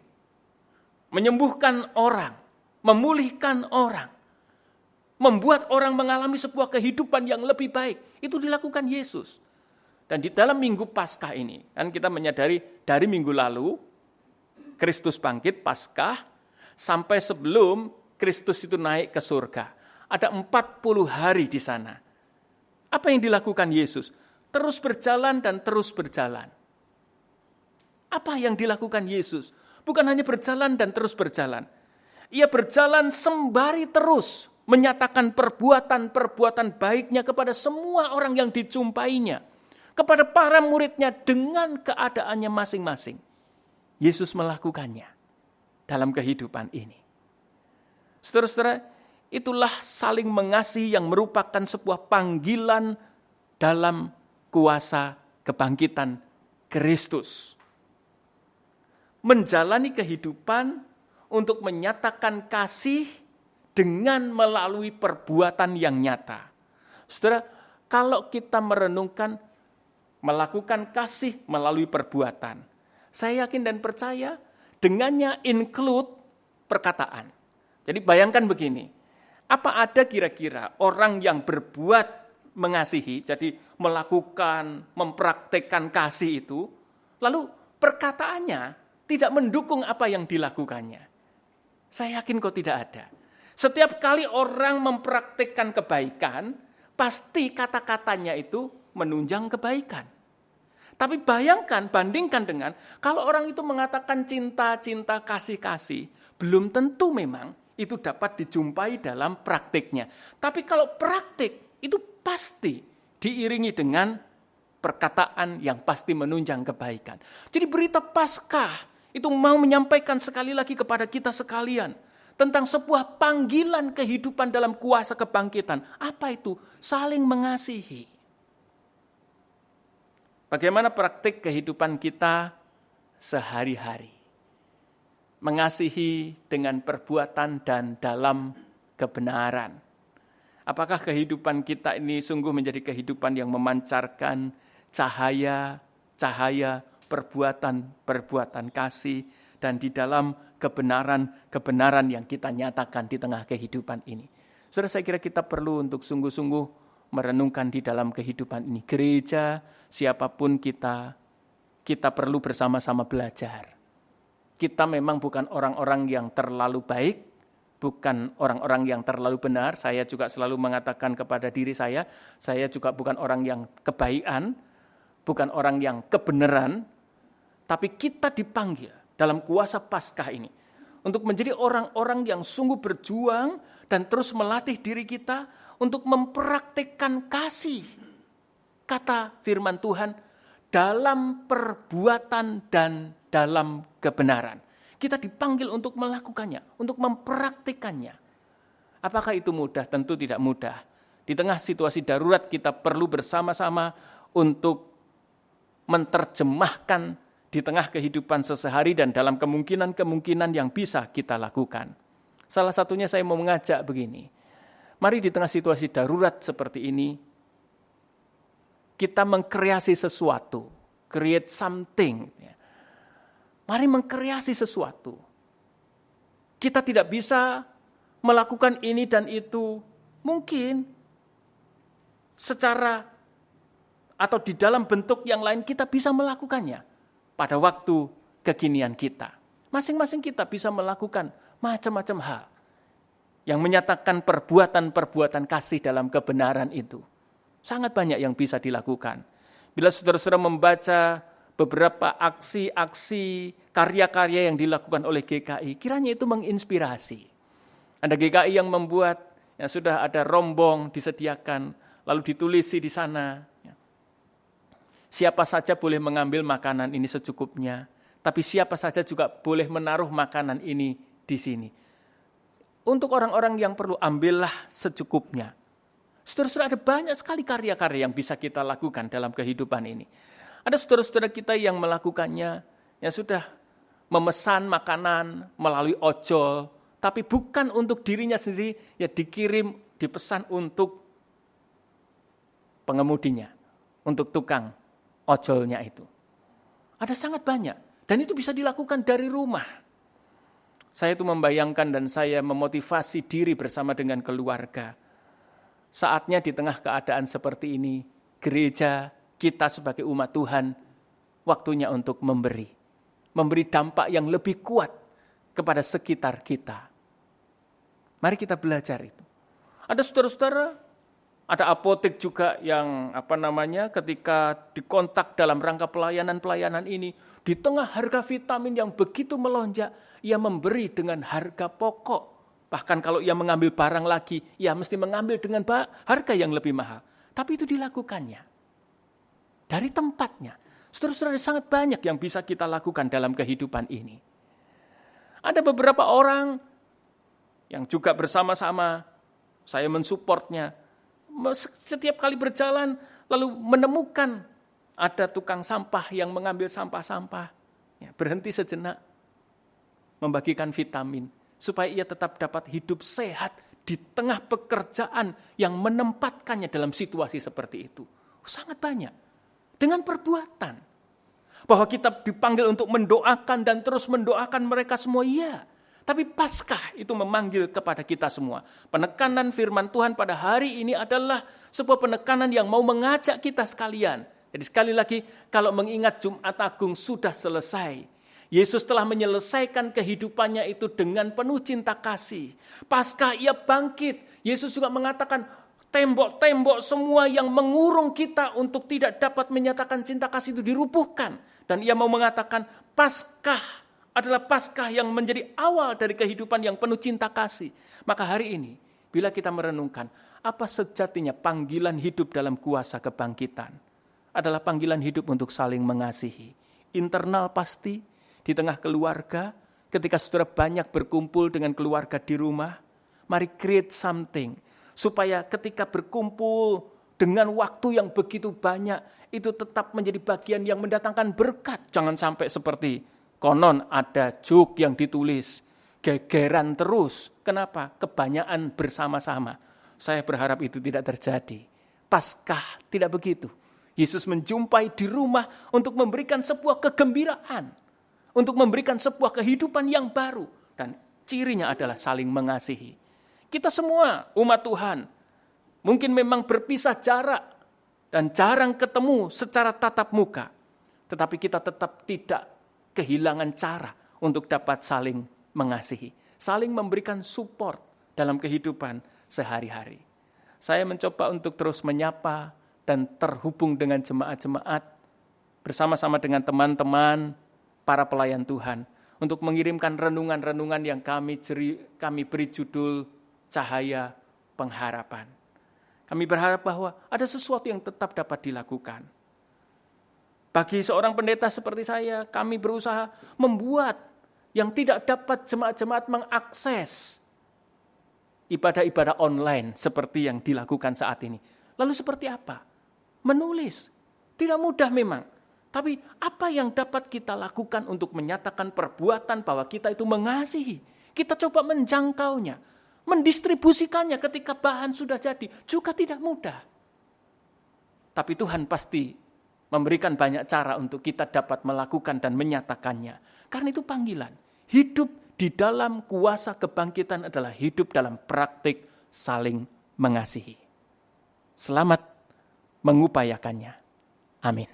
menyembuhkan orang, memulihkan orang, membuat orang mengalami sebuah kehidupan yang lebih baik. Itu dilakukan Yesus. Dan di dalam Minggu Paskah ini, kan kita menyadari dari minggu lalu, Kristus bangkit Paskah, sampai sebelum Kristus itu naik ke surga. Ada 40 hari di sana. Apa yang dilakukan Yesus? Terus berjalan dan terus berjalan. Apa yang dilakukan Yesus? Bukan hanya berjalan dan terus berjalan. Ia berjalan sembari terus menyatakan perbuatan-perbuatan baiknya kepada semua orang yang dijumpainya. Kepada para muridnya dengan keadaannya masing-masing. Yesus melakukannya dalam kehidupan ini. Saudara-saudara, itulah saling mengasihi yang merupakan sebuah panggilan dalam kuasa kebangkitan Kristus. Menjalani kehidupan untuk menyatakan kasih dengan melalui perbuatan yang nyata. Saudara, kalau kita merenungkan, melakukan kasih melalui perbuatan, saya yakin dan percaya dengannya include perkataan. Jadi bayangkan begini, apa ada kira-kira orang yang berbuat mengasihi, jadi melakukan, mempraktekkan kasih itu, lalu perkataannya tidak mendukung apa yang dilakukannya? Saya yakin kok tidak ada. Setiap kali orang mempraktekkan kebaikan, pasti kata-katanya itu menunjang kebaikan. Tapi bayangkan, bandingkan dengan kalau orang itu mengatakan cinta-cinta, kasih-kasih, belum tentu memang itu dapat dijumpai dalam praktiknya. Tapi kalau praktik itu pasti diiringi dengan perkataan yang pasti menunjang kebaikan. Jadi berita Paskah itu mau menyampaikan sekali lagi kepada kita sekalian tentang sebuah panggilan kehidupan dalam kuasa kebangkitan. Apa itu? Saling mengasihi. Bagaimana praktik kehidupan kita sehari-hari? Mengasihi dengan perbuatan dan dalam kebenaran. Apakah kehidupan kita ini sungguh menjadi kehidupan yang memancarkan cahaya perbuatan kasih dan di dalam kebenaran yang kita nyatakan di tengah kehidupan ini. Saudara, saya kira kita perlu untuk sungguh-sungguh merenungkan di dalam kehidupan ini. Gereja, siapapun kita perlu bersama-sama belajar. Kita memang bukan orang-orang yang terlalu baik, bukan orang-orang yang terlalu benar. Saya juga selalu mengatakan kepada diri saya juga bukan orang yang kebaikan, bukan orang yang kebenaran, tapi kita dipanggil dalam kuasa Paskah ini untuk menjadi orang-orang yang sungguh berjuang dan terus melatih diri kita untuk mempraktikkan kasih. Kata firman Tuhan, dalam perbuatan dan dalam kebenaran. Kita dipanggil untuk melakukannya, untuk mempraktikannya. Apakah itu mudah? Tentu tidak mudah. Di tengah situasi darurat kita perlu bersama-sama untuk menerjemahkan di tengah kehidupan sehari-hari dan dalam kemungkinan-kemungkinan yang bisa kita lakukan. Salah satunya saya mau mengajak begini. Mari di tengah situasi darurat seperti ini, kita mengkreasi sesuatu, create something. Mari mengkreasi sesuatu. Kita tidak bisa melakukan ini dan itu mungkin secara atau di dalam bentuk yang lain kita bisa melakukannya pada waktu kekinian kita. Masing-masing kita bisa melakukan macam-macam hal yang menyatakan perbuatan-perbuatan kasih dalam kebenaran itu. Sangat banyak yang bisa dilakukan. Bila saudara-saudara membaca beberapa aksi-aksi karya-karya yang dilakukan oleh GKI, kiranya itu menginspirasi. Ada GKI yang membuat, yang sudah ada rombong disediakan, lalu ditulisi di sana. Siapa saja boleh mengambil makanan ini secukupnya, tapi siapa saja juga boleh menaruh makanan ini di sini. Untuk orang-orang yang perlu, ambillah secukupnya. Saudara-saudara, ada banyak sekali karya-karya yang bisa kita lakukan dalam kehidupan ini. Ada saudara-saudara kita yang melakukannya, yang sudah memesan makanan melalui ojol, tapi bukan untuk dirinya sendiri, ya dikirim, dipesan untuk pengemudinya, untuk tukang ojolnya itu. Ada sangat banyak, dan itu bisa dilakukan dari rumah. Saya itu membayangkan dan saya memotivasi diri bersama dengan keluarga. Saatnya di tengah keadaan seperti ini, gereja, kita sebagai umat Tuhan, waktunya untuk memberi. Memberi dampak yang lebih kuat kepada sekitar kita. Mari kita belajar itu. Ada saudara-saudara, ada apotek juga yang ketika dikontak dalam rangka pelayanan ini, di tengah harga vitamin yang begitu melonjak, ia memberi dengan harga pokok. Bahkan kalau ia mengambil barang lagi, ia mesti mengambil dengan harga yang lebih mahal. Tapi itu dilakukannya. Dari tempatnya. Saudara-saudara, sangat banyak yang bisa kita lakukan dalam kehidupan ini. Ada beberapa orang yang juga bersama-sama, saya mensupportnya. Setiap kali berjalan, lalu menemukan ada tukang sampah yang mengambil sampah-sampah. Berhenti sejenak, membagikan vitamin. Supaya ia tetap dapat hidup sehat di tengah pekerjaan yang menempatkannya dalam situasi seperti itu. Sangat banyak. Dengan perbuatan. Bahwa kita dipanggil untuk mendoakan dan terus mendoakan mereka semua, iya. Tapi Paskah itu memanggil kepada kita semua. Penekanan firman Tuhan pada hari ini adalah sebuah penekanan yang mau mengajak kita sekalian. Jadi sekali lagi, kalau mengingat Jumat Agung sudah selesai. Yesus telah menyelesaikan kehidupannya itu dengan penuh cinta kasih. Paskah ia bangkit. Yesus juga mengatakan, tembok-tembok semua yang mengurung kita untuk tidak dapat menyatakan cinta kasih itu dirubuhkan. Dan ia mau mengatakan, Paskah adalah Paskah yang menjadi awal dari kehidupan yang penuh cinta kasih. Maka hari ini, bila kita merenungkan, apa sejatinya panggilan hidup dalam kuasa kebangkitan? Adalah panggilan hidup untuk saling mengasihi. Internal pasti, di tengah keluarga, ketika saudara banyak berkumpul dengan keluarga di rumah, mari create something. Supaya ketika berkumpul dengan waktu yang begitu banyak, itu tetap menjadi bagian yang mendatangkan berkat. Jangan sampai seperti konon ada joke yang ditulis, gegeran terus. Kenapa? Kebanyakan bersama-sama. Saya berharap itu tidak terjadi. Paskah tidak begitu. Yesus menjumpai di rumah untuk memberikan sebuah kegembiraan. Untuk memberikan sebuah kehidupan yang baru. Dan cirinya adalah saling mengasihi. Kita semua umat Tuhan mungkin memang berpisah jarak dan jarang ketemu secara tatap muka. Tetapi kita tetap tidak kehilangan cara untuk dapat saling mengasihi. Saling memberikan support dalam kehidupan sehari-hari. Saya mencoba untuk terus menyapa dan terhubung dengan jemaat-jemaat bersama-sama dengan teman-teman para pelayan Tuhan untuk mengirimkan renungan-renungan yang kami beri judul Cahaya Pengharapan. Kami berharap bahwa ada sesuatu yang tetap dapat dilakukan. Bagi seorang pendeta seperti saya, kami berusaha membuat yang tidak dapat jemaat-jemaat mengakses ibadah-ibadah online seperti yang dilakukan saat ini. Lalu seperti apa? Menulis. Tidak mudah memang. Tapi apa yang dapat kita lakukan untuk menyatakan perbuatan bahwa kita itu mengasihi? Kita coba menjangkaunya, mendistribusikannya ketika bahan sudah jadi. Juga tidak mudah. Tapi Tuhan pasti memberikan banyak cara untuk kita dapat melakukan dan menyatakannya. Karena itu panggilan. Hidup di dalam kuasa kebangkitan adalah hidup dalam praktik saling mengasihi. Selamat mengupayakannya. Amin.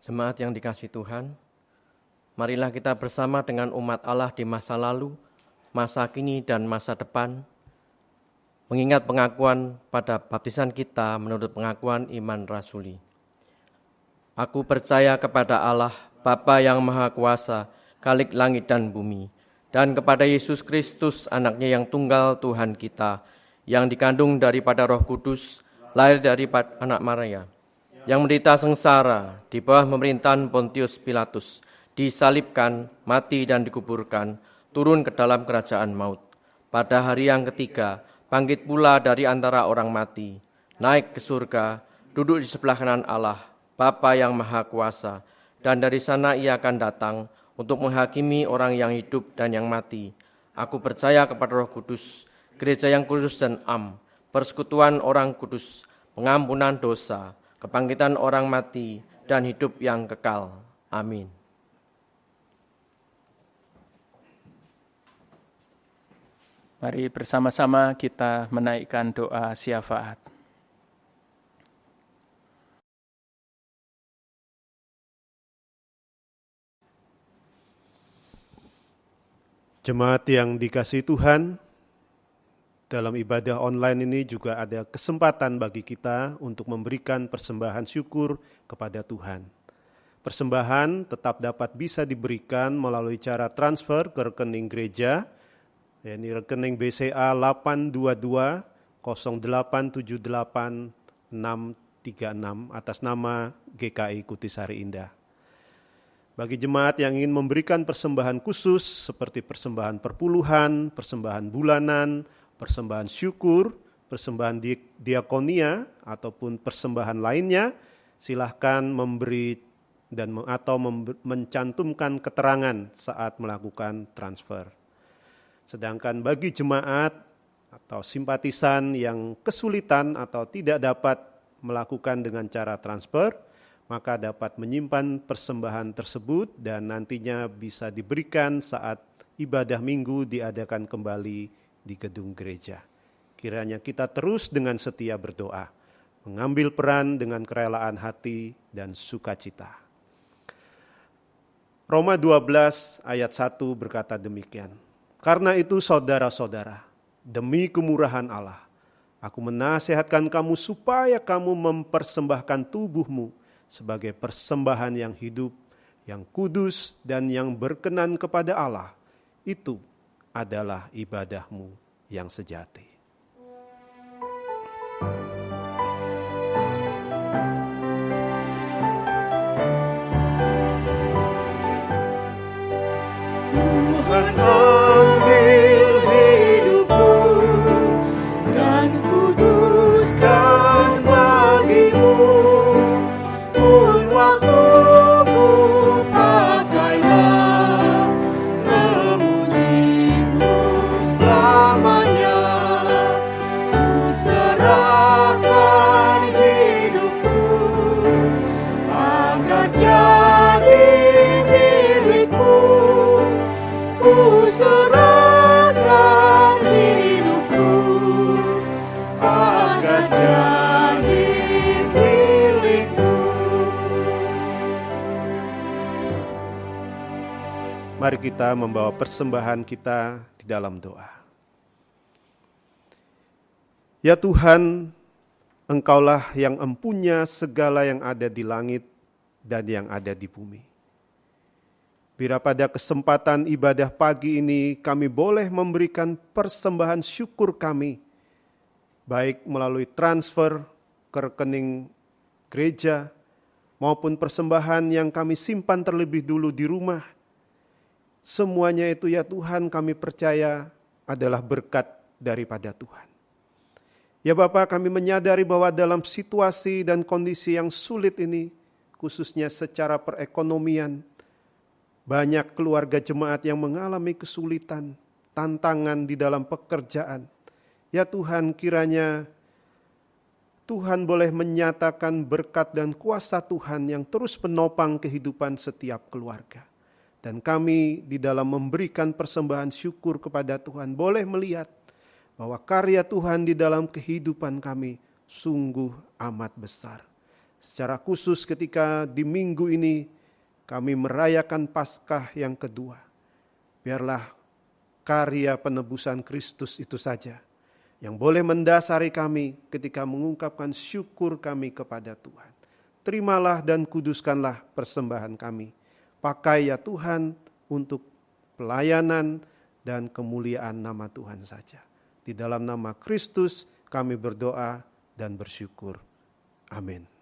Jemaat yang dikasihi Tuhan, marilah kita bersama dengan umat Allah di masa lalu, masa kini, dan masa depan, mengingat pengakuan pada baptisan kita menurut pengakuan iman rasuli. Aku percaya kepada Allah, Bapa yang Maha Kuasa, Khalik langit dan bumi, dan kepada Yesus Kristus, anaknya yang tunggal Tuhan kita, yang dikandung daripada Roh Kudus, lahir dari anak Maria, yang menderita sengsara di bawah pemerintahan Pontius Pilatus, disalibkan, mati dan dikuburkan, turun ke dalam kerajaan maut. Pada hari yang ketiga, bangkit pula dari antara orang mati, naik ke surga, duduk di sebelah kanan Allah, Bapa yang Maha Kuasa, dan dari sana ia akan datang untuk menghakimi orang yang hidup dan yang mati. Aku percaya kepada Roh Kudus, gereja yang kudus dan am, persekutuan orang kudus, pengampunan dosa, kebangkitan orang mati, dan hidup yang kekal. Amin. Mari bersama-sama kita menaikkan doa syafaat. Jemaat yang dikasihi Tuhan, dalam ibadah online ini juga ada kesempatan bagi kita untuk memberikan persembahan syukur kepada Tuhan. Persembahan tetap dapat bisa diberikan melalui cara transfer ke rekening gereja, yakni rekening BCA 82208786636 atas nama GKI Kutisari Indah. Bagi jemaat yang ingin memberikan persembahan khusus seperti persembahan perpuluhan, persembahan bulanan, persembahan syukur, persembahan diakonia, ataupun persembahan lainnya, silahkan memberi atau mencantumkan keterangan saat melakukan transfer. Sedangkan bagi jemaat atau simpatisan yang kesulitan atau tidak dapat melakukan dengan cara transfer, maka dapat menyimpan persembahan tersebut dan nantinya bisa diberikan saat ibadah minggu diadakan kembali di gedung gereja. Kiranya kita terus dengan setia berdoa, mengambil peran dengan kerelaan hati dan sukacita. Roma 12 ayat 1 berkata demikian. Karena itu saudara-saudara, demi kemurahan Allah, aku menasihatkan kamu supaya kamu mempersembahkan tubuhmu sebagai persembahan yang hidup, yang kudus dan yang berkenan kepada Allah. Itu adalah ibadahmu yang sejati. Tuhan ambil hidupku dan kuduskan bagimu. Pun waktuku pakailah memujimu selamanya. Ku serahkan hidupku agar jadi milikmu. Ku serahkan hidupku agar jadi milikmu. Mari kita membawa persembahan kita di dalam doa. Ya Tuhan, Engkaulah yang empunya segala yang ada di langit dan yang ada di bumi. Bila pada kesempatan ibadah pagi ini kami boleh memberikan persembahan syukur kami, baik melalui transfer ke rekening gereja, maupun persembahan yang kami simpan terlebih dulu di rumah. Semuanya itu ya Tuhan kami percaya adalah berkat daripada Tuhan. Ya Bapa, kami menyadari bahwa dalam situasi dan kondisi yang sulit ini, khususnya secara perekonomian, banyak keluarga jemaat yang mengalami kesulitan, tantangan di dalam pekerjaan. Ya Tuhan, kiranya Tuhan boleh menyatakan berkat dan kuasa Tuhan yang terus menopang kehidupan setiap keluarga. Dan kami di dalam memberikan persembahan syukur kepada Tuhan boleh melihat bahwa karya Tuhan di dalam kehidupan kami sungguh amat besar. Secara khusus ketika di minggu ini kami merayakan Paskah yang kedua, biarlah karya penebusan Kristus itu saja yang boleh mendasari kami ketika mengungkapkan syukur kami kepada Tuhan. Terimalah dan kuduskanlah persembahan kami. Pakai ya Tuhan untuk pelayanan dan kemuliaan nama Tuhan saja. Di dalam nama Kristus kami berdoa dan bersyukur. Amin.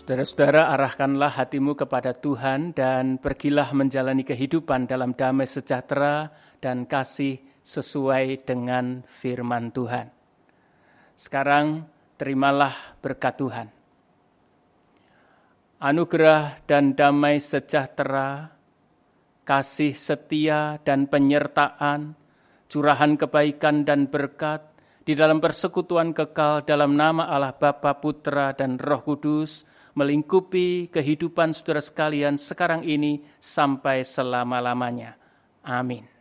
Saudara-saudara, arahkanlah hatimu kepada Tuhan dan pergilah menjalani kehidupan dalam damai sejahtera dan kasih sesuai dengan firman Tuhan. Sekarang terimalah berkat Tuhan. Anugerah dan damai sejahtera, kasih setia dan penyertaan, curahan kebaikan dan berkat di dalam persekutuan kekal dalam nama Allah Bapa, Putra, dan Roh Kudus melingkupi kehidupan saudara sekalian sekarang ini sampai selama-lamanya. Amin.